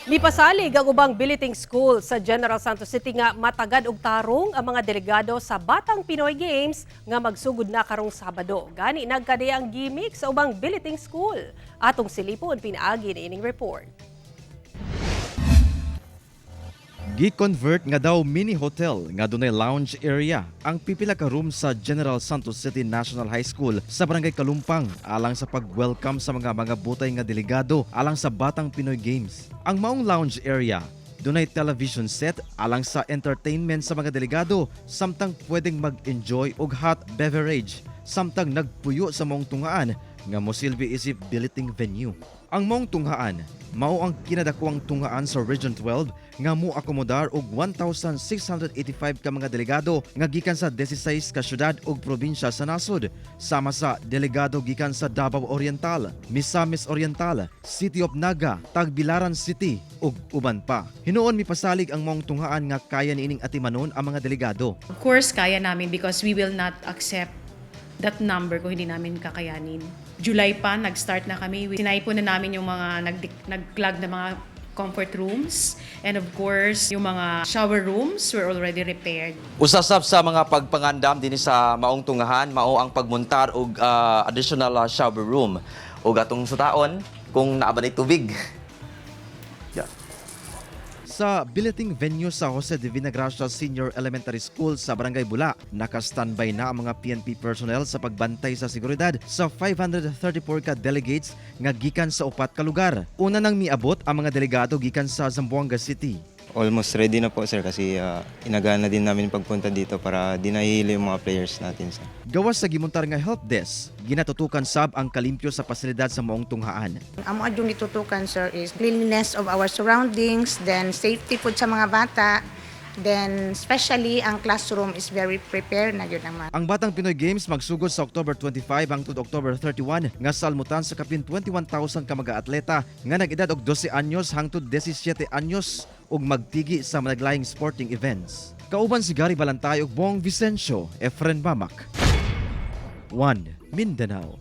Mipasalig ang ubang Biliting School sa General Santos City nga matagad og tarong ang mga delegado sa Batang Pinoy Games nga magsugod na karong Sabado. Gani nagkadaya ang gimmick sa ubang Biliting School. Atong silipon pinaagi ni ining report. Gi-convert nga daw mini hotel nga dunay lounge area ang pipila ka room sa General Santos City National High School sa Barangay Kalumpang alang sa pag-welcome sa mga butay nga delegado alang sa Batang Pinoy Games. Ang maong lounge area dunay television set alang sa entertainment sa mga delegado samtang pwedeng mag-enjoy og hot beverage samtang nagpuyo sa maong tungaan nga mosilbi isip biliting venue. Ang maong tunghaan mao ang kinadakuang tungaan sa Region 12 nga mo-akomodar og 1,685 ka mga delegado nga gikan sa 16 ka syudad ug probinsya sa nasod, sama sa delegado gikan sa Davao Oriental, Misamis Oriental, City of Naga, Tagbilaran City ug uban pa. Hinuon mipasalig ang maong tunghaan nga kaya niining atimanon ang mga delegado. Of course, kaya namin because we will not accept that number kung hindi namin kakayanin. July pa, nag-start na kami. Sinaipon na namin yung mga nag-clog na mga comfort rooms. And of course, yung mga shower rooms were already repaired. Usasab sa mga pagpangandam din sa maong tungahan, mao ang pagmuntar og additional shower room. O atong sutaon kung naabanay tubig. Yeah. Sa billeting venue sa Jose de Vinagracia Senior Elementary School sa Barangay Bula, naka-standby na ang mga PNP personnel sa pagbantay sa seguridad sa 534 ka delegates nga gikan sa upat ka lugar. Una nang miabot ang mga delegado gikan sa Zamboanga City. Almost ready na po sir kasi inagana din namin pagpunta dito para dinahili yung mga players natin sir. Gawas sa gimuntar nga help desk, ginatutukan sab ang kalimpyo sa pasilidad sa maong tunghaan. Ang mga yung ditutukan, sir, is cleanliness of our surroundings, then safety po sa mga bata, then especially ang classroom is very prepared na yun naman. Ang Batang Pinoy Games magsugod sa October 25 hangtod October 31 nga salmutan sa kapin 21,000 ka mga atleta nga nag-edad og 12 anyos hangtod 17 anyos ug magtigi sa naglaing sporting events. Kauban si Gary Balantay ug Bong Vicencio, Efren Bamak. 1 Mindanao.